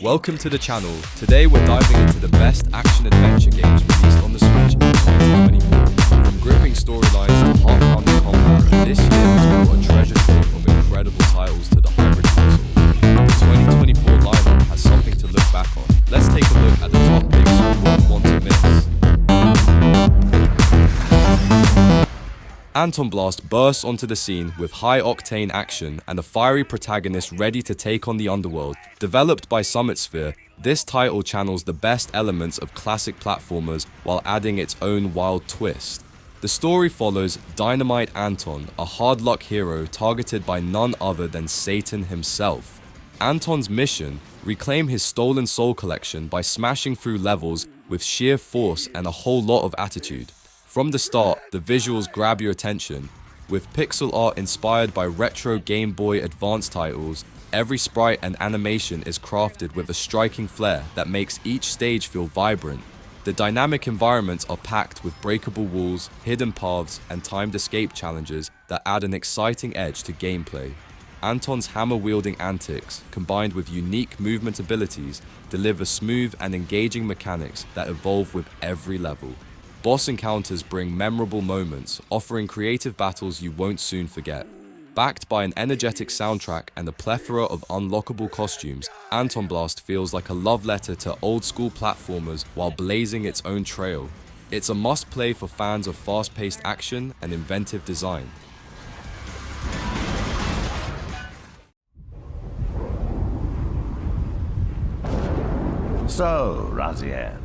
Welcome to the channel. Today we're diving into the best action-adventure games released on the Switch in 2024. From gripping storylines to heart-pounding combat, this year has brought a treasure trove of incredible titles to the hybrid console. The 2024 lineup has something to look back on. Let's take a look at the top picks you won't want to miss. Anom Blast bursts onto the scene with high-octane action and a fiery protagonist ready to take on the underworld. Developed by Summit Sphere, this title channels the best elements of classic platformers while adding its own wild twist. The story follows Dynamite Anton, a hard-luck hero targeted by none other than Satan himself. Anton's mission: reclaim his stolen soul collection by smashing through levels with sheer force and a whole lot of attitude. From the start, the visuals grab your attention. With pixel art inspired by retro Game Boy Advance titles, every sprite and animation is crafted with a striking flair that makes each stage feel vibrant. The dynamic environments are packed with breakable walls, hidden paths, and timed escape challenges that add an exciting edge to gameplay. Anton's hammer-wielding antics, combined with unique movement abilities, deliver smooth and engaging mechanics that evolve with every level. Boss encounters bring memorable moments, offering creative battles you won't soon forget. Backed by an energetic soundtrack and a plethora of unlockable costumes, Anom Blast feels like a love letter to old-school platformers while blazing its own trail. It's a must-play for fans of fast-paced action and inventive design. So, Razier.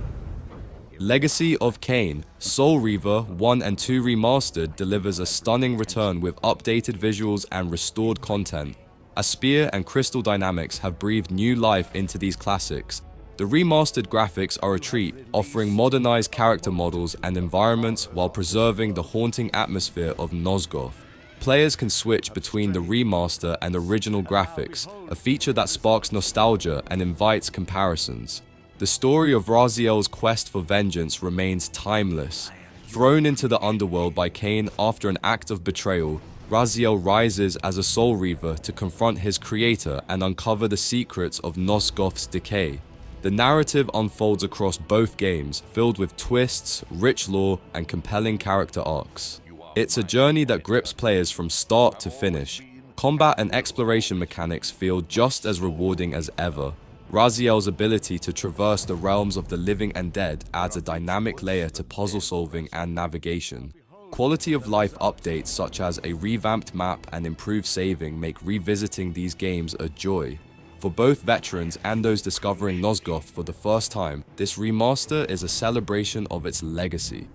Legacy of Kane, Soul Reaver 1 and 2 Remastered delivers a stunning return with updated visuals and restored content. Aspire and Crystal Dynamics have breathed new life into these classics. The remastered graphics are a treat, offering modernized character models and environments while preserving the haunting atmosphere of Nosgoth. Players can switch between the remaster and original graphics, a feature that sparks nostalgia and invites comparisons. The story of Razier's quest for vengeance remains timeless. Thrown into the underworld by Kane after an act of betrayal, Razier rises as a Soul Reaver to confront his creator and uncover the secrets of Nosgoth's decay. The narrative unfolds across both games, filled with twists, rich lore, and compelling character arcs. It's a journey that grips players from start to finish. Combat and exploration mechanics feel just as rewarding as ever. Razier's ability to traverse the realms of the living and dead adds a dynamic layer to puzzle solving and navigation. Quality of life updates such as a revamped map and improved saving make revisiting these games a joy. For both veterans and those discovering Nosgoth for the first time, this remaster is a celebration of its legacy.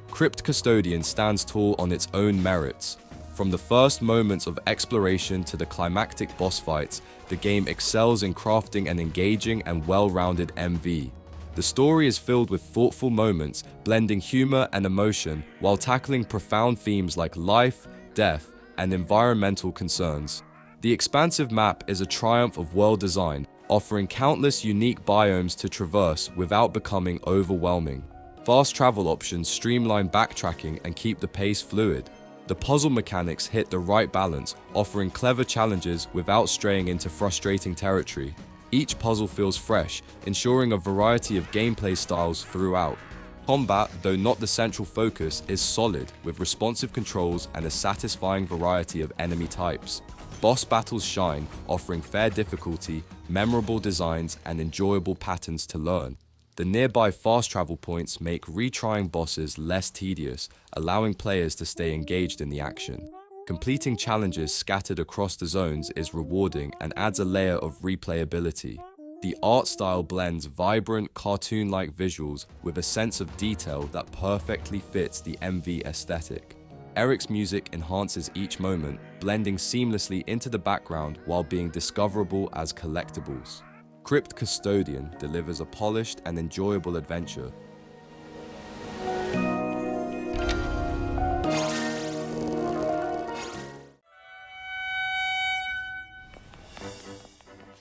Crypt Custodian stands tall on its own merits. From the first moments of exploration to the climactic boss fights, the game excels in crafting an engaging and well-rounded MV. The story is filled with thoughtful moments, blending humor and emotion while tackling profound themes like life, death, and environmental concerns. The expansive map is a triumph of world design, offering countless unique biomes to traverse without becoming overwhelming. Fast travel options streamline backtracking and keep the pace fluid. The puzzle mechanics hit the right balance, offering clever challenges without straying into frustrating territory. Each puzzle feels fresh, ensuring a variety of gameplay styles throughout. Combat, though not the central focus, is solid, with responsive controls and a satisfying variety of enemy types. Boss battles shine, offering fair difficulty, memorable designs, and enjoyable patterns to learn. The nearby fast travel points make retrying bosses less tedious, allowing players to stay engaged in the action. Completing challenges scattered across the zones is rewarding and adds a layer of replayability. The art style blends vibrant, cartoon-like visuals with a sense of detail that perfectly fits the MV aesthetic. Eric's music enhances each moment, blending seamlessly into the background while being discoverable as collectibles. Crypt Custodian delivers a polished and enjoyable adventure.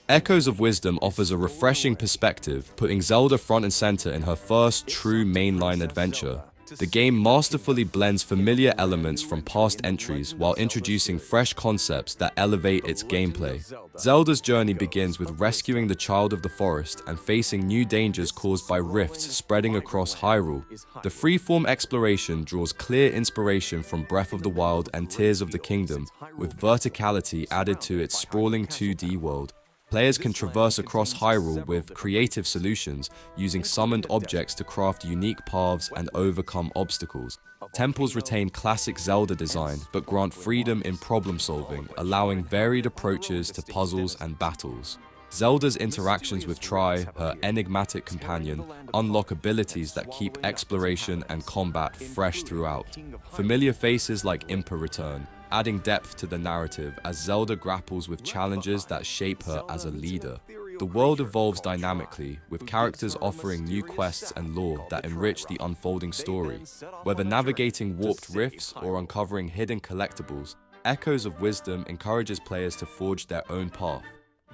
Echoes of Wisdom offers a refreshing perspective, putting Zelda front and center in her first true mainline adventure. The game masterfully blends familiar elements from past entries while introducing fresh concepts that elevate its gameplay. Zelda's journey begins with rescuing the child of the forest and facing new dangers caused by rifts spreading across Hyrule. The freeform exploration draws clear inspiration from Breath of the Wild and Tears of the Kingdom, with verticality added to its sprawling 2D world. Players can traverse across Hyrule with creative solutions, using summoned objects to craft unique paths and overcome obstacles. Temples retain classic Zelda design, but grant freedom in problem solving, allowing varied approaches to puzzles and battles. Zelda's interactions with Tri, her enigmatic companion, unlock abilities that keep exploration and combat fresh throughout. Familiar faces like Impa return, adding depth to the narrative as Zelda grapples with challenges that shape her as a leader. The world evolves dynamically, with characters offering new quests and lore that enrich the unfolding story. Whether navigating warped rifts or uncovering hidden collectibles, Echoes of Wisdom encourages players to forge their own path.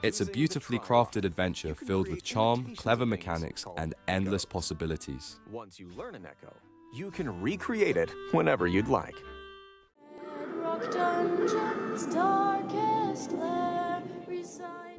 It's a beautifully crafted adventure filled with charm, clever mechanics, and endless possibilities. Once you learn an echo, you can recreate it whenever you'd like.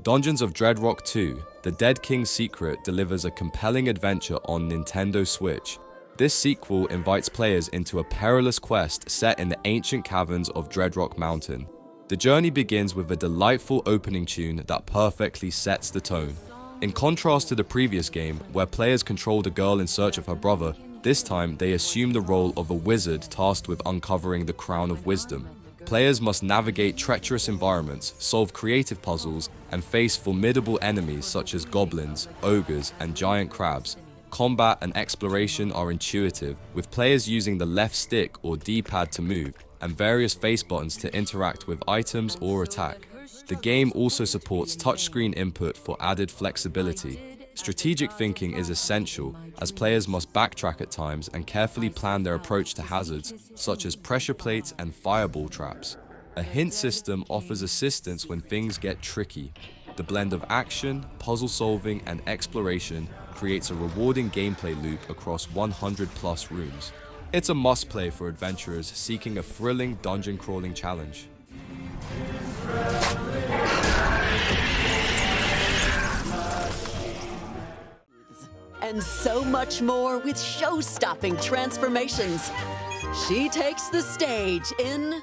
Dungeons of Dreadrock 2, The Dead King's Secret delivers a compelling adventure on Nintendo Switch. This sequel invites players into a perilous quest set in the ancient caverns of Dreadrock Mountain. The journey begins with a delightful opening tune that perfectly sets the tone. In contrast to the previous game, where players controlled a girl in search of her brother, this time they assume the role of a wizard tasked with uncovering the Crown of Wisdom. Players must navigate treacherous environments, solve creative puzzles, and face formidable enemies such as goblins, ogres, and giant crabs. Combat and exploration are intuitive, with players using the left stick or D-pad to move, and various face buttons to interact with items or attack. The game also supports touchscreen input for added flexibility. Strategic thinking is essential, as players must backtrack at times and carefully plan their approach to hazards, such as pressure plates and fireball traps. A hint system offers assistance when things get tricky. The blend of action, puzzle solving, and exploration creates a rewarding gameplay loop across 100+ rooms. It's a must-play for adventurers seeking a thrilling dungeon crawling challenge. And so much more with show-stopping transformations. She takes the stage in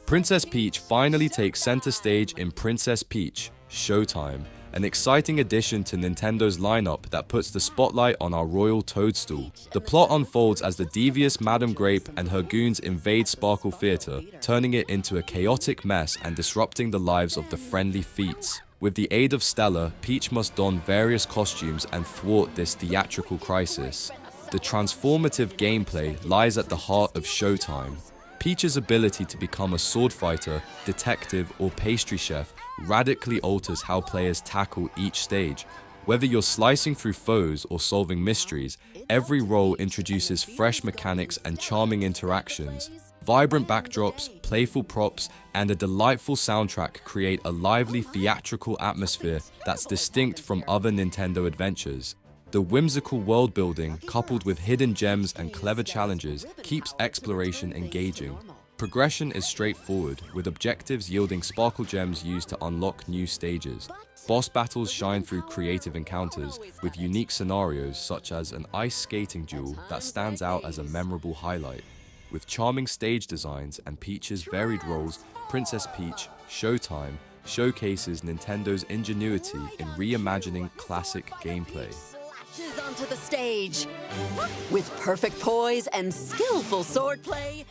Princess Peach finally takes center stage in Princess Peach Showtime, an exciting addition to Nintendo's lineup that puts the spotlight on our royal toadstool. The plot unfolds as the devious Madame Grape and her goons invade Sparkle Theater, turning it into a chaotic mess and disrupting the lives of the friendly Feats. With the aid of Stella, Peach must don various costumes and thwart this theatrical crisis. The transformative gameplay lies at the heart of Showtime. Peach's ability to become a sword fighter, detective, or pastry chef radically alters how players tackle each stage. Whether you're slicing through foes or solving mysteries, every role introduces fresh mechanics and charming interactions. Vibrant backdrops, playful props, and a delightful soundtrack create a lively theatrical atmosphere that's distinct from other Nintendo adventures. The whimsical world building, coupled with hidden gems and clever challenges, keeps exploration engaging. Progression is straightforward, with objectives yielding sparkle gems used to unlock new stages. Boss battles shine through creative encounters, with unique scenarios such as an ice skating duel that stands out as a memorable highlight. With charming stage designs and Peach's varied roles, Princess Peach Showtime showcases Nintendo's ingenuity in reimagining classic gameplay. onto the stage. With perfect poise and skillful swordplay,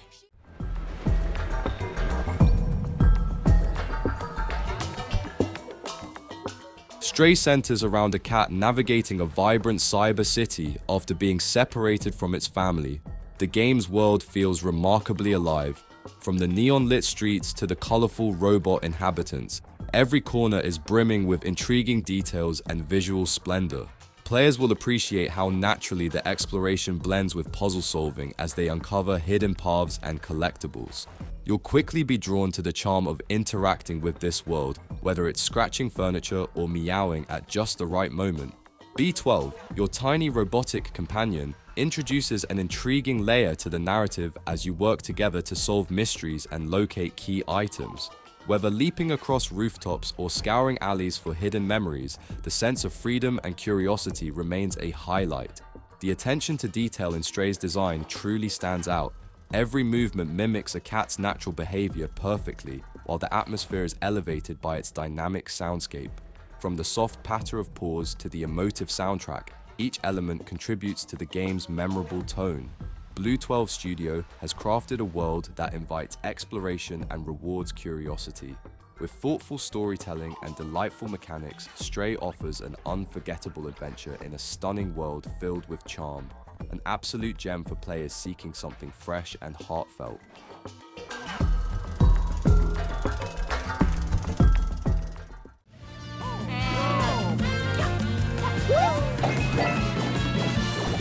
Stray centers around a cat navigating a vibrant cyber city after being separated from its family. The game's world feels remarkably alive. From the neon-lit streets to the colorful robot inhabitants, every corner is brimming with intriguing details and visual splendor. Players will appreciate how naturally the exploration blends with puzzle solving as they uncover hidden paths and collectibles. You'll quickly be drawn to the charm of interacting with this world, whether it's scratching furniture or meowing at just the right moment. B12, your tiny robotic companion, introduces an intriguing layer to the narrative as you work together to solve mysteries and locate key items. Whether leaping across rooftops or scouring alleys for hidden memories, the sense of freedom and curiosity remains a highlight. The attention to detail in Stray's design truly stands out. Every movement mimics a cat's natural behavior perfectly, while the atmosphere is elevated by its dynamic soundscape. From the soft patter of paws to the emotive soundtrack, each element contributes to the game's memorable tone. Blue 12 Studio has crafted a world that invites exploration and rewards curiosity. With thoughtful storytelling and delightful mechanics, Stray offers an unforgettable adventure in a stunning world filled with charm. An absolute gem for players seeking something fresh and heartfelt.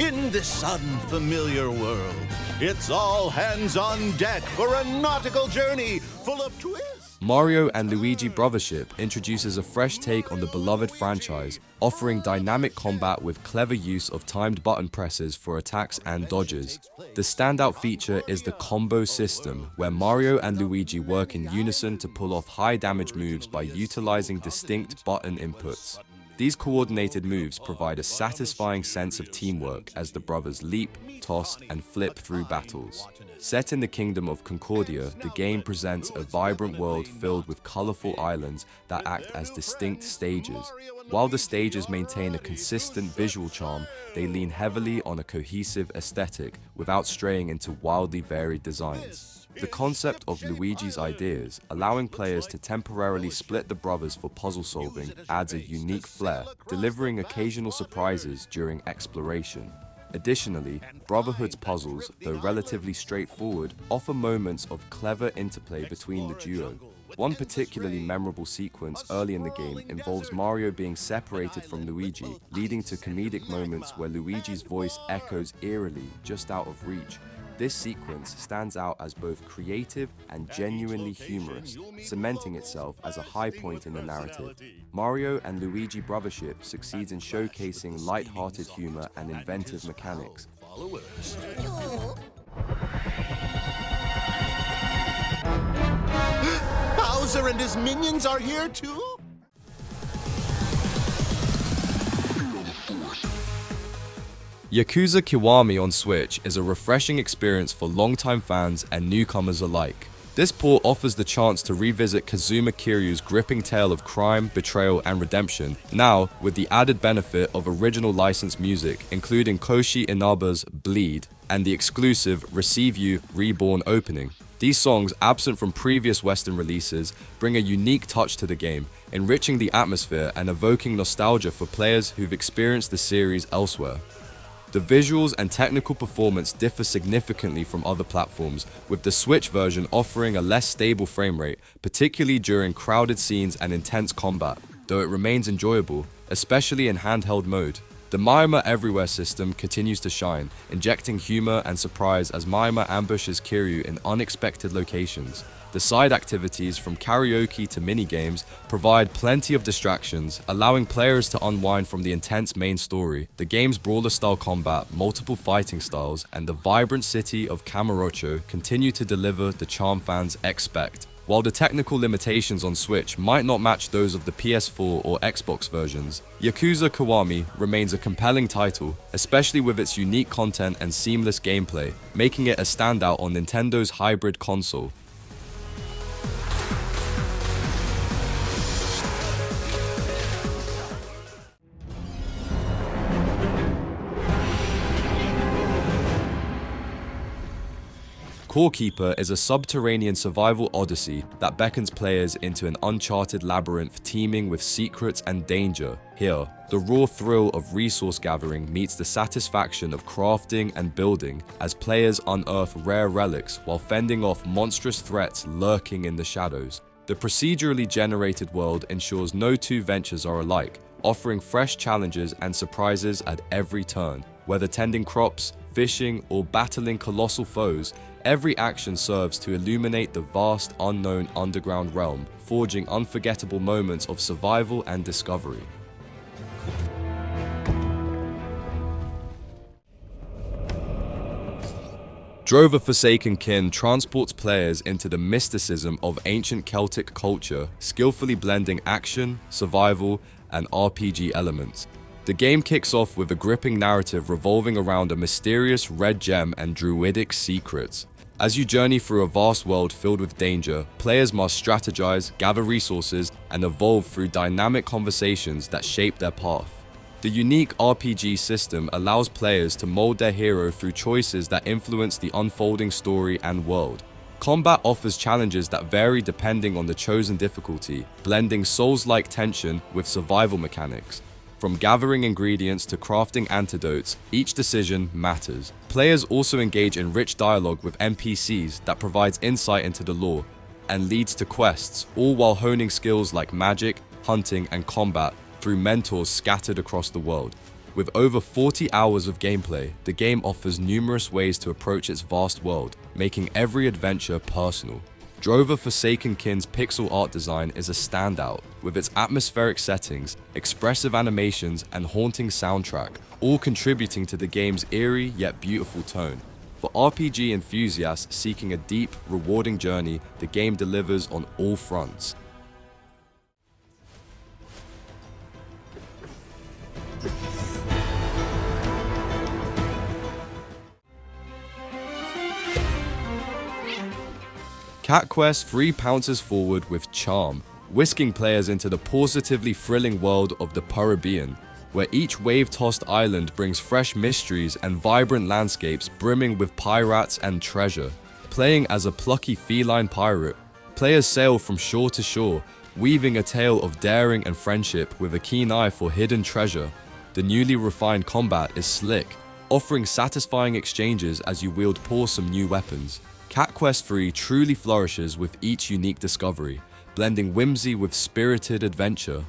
In this unfamiliar world, it's all hands on deck for a nautical journey full of twists. Mario and Luigi Brothership introduces a fresh take on the beloved franchise, offering dynamic combat with clever use of timed button presses for attacks and dodges. The standout feature is the combo system, where Mario and Luigi work in unison to pull off high damage moves by utilizing distinct button inputs. These coordinated moves provide a satisfying sense of teamwork as the brothers leap, toss, and flip through battles. Set in the kingdom of Concordia, the game presents a vibrant world filled with colorful islands that act as distinct stages. While the stages maintain a consistent visual charm, they lean heavily on a cohesive aesthetic without straying into wildly varied designs. The concept of Luigi's ideas, allowing players to temporarily split the brothers for puzzle solving, adds a unique flair, delivering occasional surprises during exploration. Additionally, Brotherhood's puzzles, though relatively straightforward, offer moments of clever interplay between the duo. One particularly memorable sequence early in the game involves Mario being separated from Luigi, leading to comedic moments where Luigi's voice echoes eerily just out of reach. This sequence stands out as both creative and genuinely humorous, cementing itself as a high point in the narrative. Mario and Luigi Brothership succeeds in showcasing light-hearted humor and inventive mechanics. Bowser and his minions are here too? Yakuza Kiwami on Switch is a refreshing experience for longtime fans and newcomers alike. This port offers the chance to revisit Kazuma Kiryu's gripping tale of crime, betrayal, and redemption, now with the added benefit of original licensed music, including Koshi Inaba's Bleed and the exclusive Receive You Reborn opening. These songs, absent from previous Western releases, bring a unique touch to the game, enriching the atmosphere and evoking nostalgia for players who've experienced the series elsewhere. The visuals and technical performance differ significantly from other platforms, with the Switch version offering a less stable frame rate, particularly during crowded scenes and intense combat, though it remains enjoyable, especially in handheld mode. The Mayama Everywhere system continues to shine, injecting humor and surprise as Mayama ambushes Kiryu in unexpected locations. The side activities, from karaoke to minigames, provide plenty of distractions, allowing players to unwind from the intense main story. The game's brawler-style combat, multiple fighting styles, and the vibrant city of Kamurocho continue to deliver the charm fans expect. While the technical limitations on Switch might not match those of the PS4 or Xbox versions, Yakuza Kiwami remains a compelling title, especially with its unique content and seamless gameplay, making it a standout on Nintendo's hybrid console. Cork Keeper is a subterranean survival odyssey that beckons players into an uncharted labyrinth teeming with secrets and danger. Here, the raw thrill of resource gathering meets the satisfaction of crafting and building as players unearth rare relics while fending off monstrous threats lurking in the shadows. The procedurally generated world ensures no two ventures are alike, offering fresh challenges and surprises at every turn. Whether tending crops, fishing, or battling colossal foes, Every action serves to illuminate the vast, unknown underground realm, forging unforgettable moments of survival and discovery. Drov Forsaken Kin transports players into the mysticism of ancient Celtic culture, skillfully blending action, survival, and RPG elements. The game kicks off with a gripping narrative revolving around a mysterious red gem and druidic secrets. As you journey through a vast world filled with danger, players must strategize, gather resources, and evolve through dynamic conversations that shape their path. The unique RPG system allows players to mold their hero through choices that influence the unfolding story and world. Combat offers challenges that vary depending on the chosen difficulty, blending Souls-like tension with survival mechanics. From gathering ingredients to crafting antidotes, each decision matters. Players also engage in rich dialogue with NPCs that provides insight into the lore and leads to quests, all while honing skills like magic, hunting, and combat through mentors scattered across the world. With over 40 hours of gameplay, the game offers numerous ways to approach its vast world, making every adventure personal. Drov Forsaken Kin's pixel art design is a standout, with its atmospheric settings, expressive animations, and haunting soundtrack, all contributing to the game's eerie yet beautiful tone. For RPG enthusiasts seeking a deep, rewarding journey, the game delivers on all fronts. Cat Quest 3 pounces forward with charm, whisking players into the positively thrilling world of the Caribbean, where each wave-tossed island brings fresh mysteries and vibrant landscapes brimming with pirates and treasure. Playing as a plucky feline pirate, players sail from shore to shore, weaving a tale of daring and friendship with a keen eye for hidden treasure. The newly refined combat is slick, offering satisfying exchanges as you wield awesome new weapons. Cat Quest 3 truly flourishes with each unique discovery, blending whimsy with spirited adventure.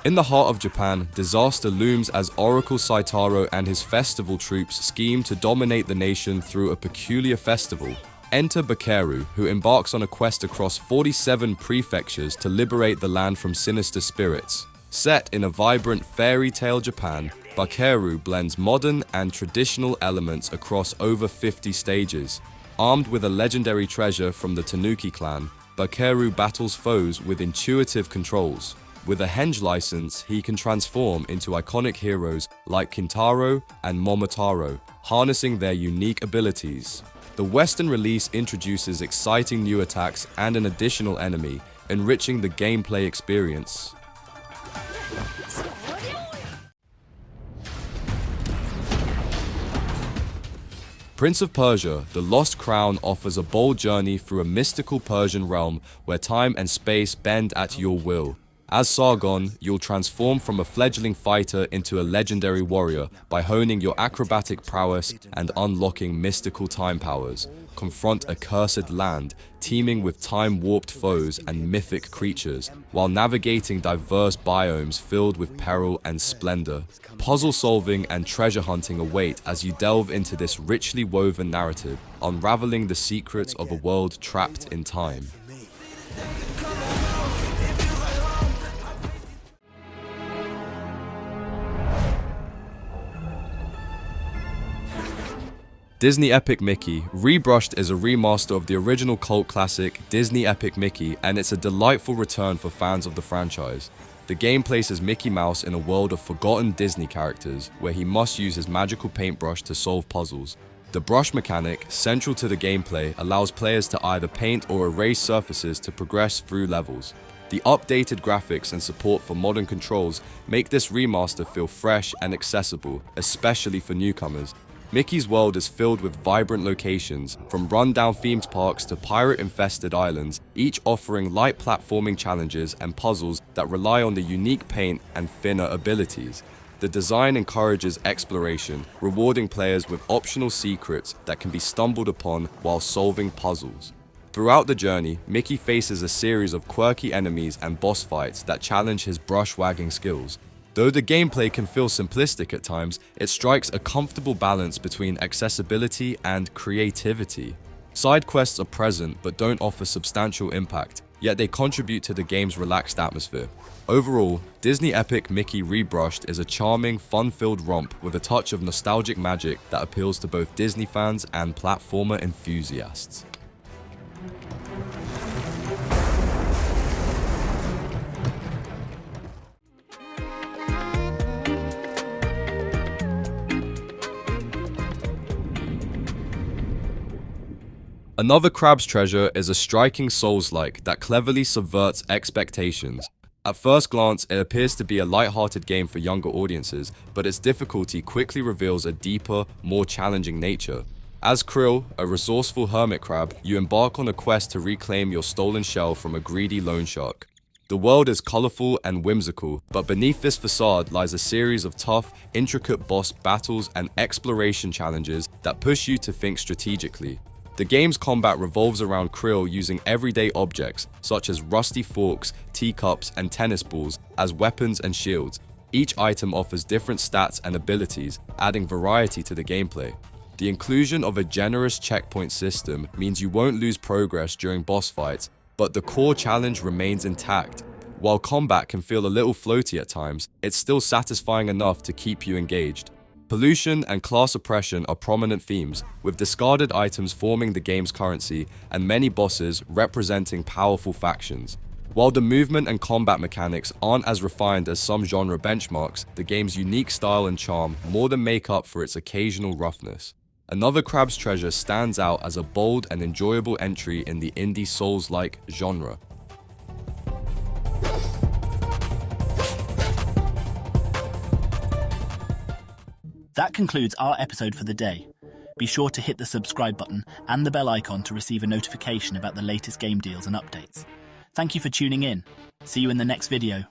In the heart of Japan, disaster looms as Oracle Saitaro and his festival troops scheme to dominate the nation through a peculiar festival. Enter Bakeru, who embarks on a quest across 47 prefectures to liberate the land from sinister spirits. Set in a vibrant fairy tale Japan, Bakeru blends modern and traditional elements across over 50 stages. Armed with a legendary treasure from the Tanuki clan, Bakeru battles foes with intuitive controls. With a henge license, he can transform into iconic heroes like Kintaro and Momotaro, harnessing their unique abilities. The Western release introduces exciting new attacks and an additional enemy, enriching the gameplay experience. Prince of Persia: The Lost Crown offers a bold journey through a mystical Persian realm where time and space bend at your will. As Sargon, you'll transform from a fledgling fighter into a legendary warrior by honing your acrobatic prowess and unlocking mystical time powers. Confront a cursed land, teeming with time-warped foes and mythic creatures, while navigating diverse biomes filled with peril and splendor. Puzzle solving and treasure hunting await as you delve into this richly woven narrative, unraveling the secrets of a world trapped in time. Disney Epic Mickey. Rebrushed is a remaster of the original cult classic Disney Epic Mickey, and it's a delightful return for fans of the franchise. The game places Mickey Mouse in a world of forgotten Disney characters, where he must use his magical paintbrush to solve puzzles. The brush mechanic, central to the gameplay, allows players to either paint or erase surfaces to progress through levels. The updated graphics and support for modern controls make this remaster feel fresh and accessible, especially for newcomers. Mickey's world is filled with vibrant locations, from run-down themed parks to pirate-infested islands, each offering light platforming challenges and puzzles that rely on the unique paint and thinner abilities. The design encourages exploration, rewarding players with optional secrets that can be stumbled upon while solving puzzles. Throughout the journey, Mickey faces a series of quirky enemies and boss fights that challenge his brush-wagging skills. Though the gameplay can feel simplistic at times, it strikes a comfortable balance between accessibility and creativity. Side quests are present but don't offer substantial impact, yet they contribute to the game's relaxed atmosphere. Overall, Disney Epic Mickey Rebrushed is a charming, fun-filled romp with a touch of nostalgic magic that appeals to both Disney fans and platformer enthusiasts. Another Crab's Treasure is a striking Souls-like that cleverly subverts expectations. At first glance, it appears to be a light-hearted game for younger audiences, but its difficulty quickly reveals a deeper, more challenging nature. As Krill, a resourceful hermit crab, you embark on a quest to reclaim your stolen shell from a greedy loan shark. The world is colorful and whimsical, but beneath this facade lies a series of tough, intricate boss battles and exploration challenges that push you to think strategically. The game's combat revolves around Krill using everyday objects, such as rusty forks, teacups, and tennis balls, as weapons and shields. Each item offers different stats and abilities, adding variety to the gameplay. The inclusion of a generous checkpoint system means you won't lose progress during boss fights, but the core challenge remains intact. While combat can feel a little floaty at times, it's still satisfying enough to keep you engaged. Pollution and class oppression are prominent themes, with discarded items forming the game's currency and many bosses representing powerful factions. While the movement and combat mechanics aren't as refined as some genre benchmarks, the game's unique style and charm more than make up for its occasional roughness. Another Crab's Treasure stands out as a bold and enjoyable entry in the indie Souls-like genre. That concludes our episode for the day. Be sure to hit the subscribe button and the bell icon to receive a notification about the latest game deals and updates. Thank you for tuning in. See you in the next video.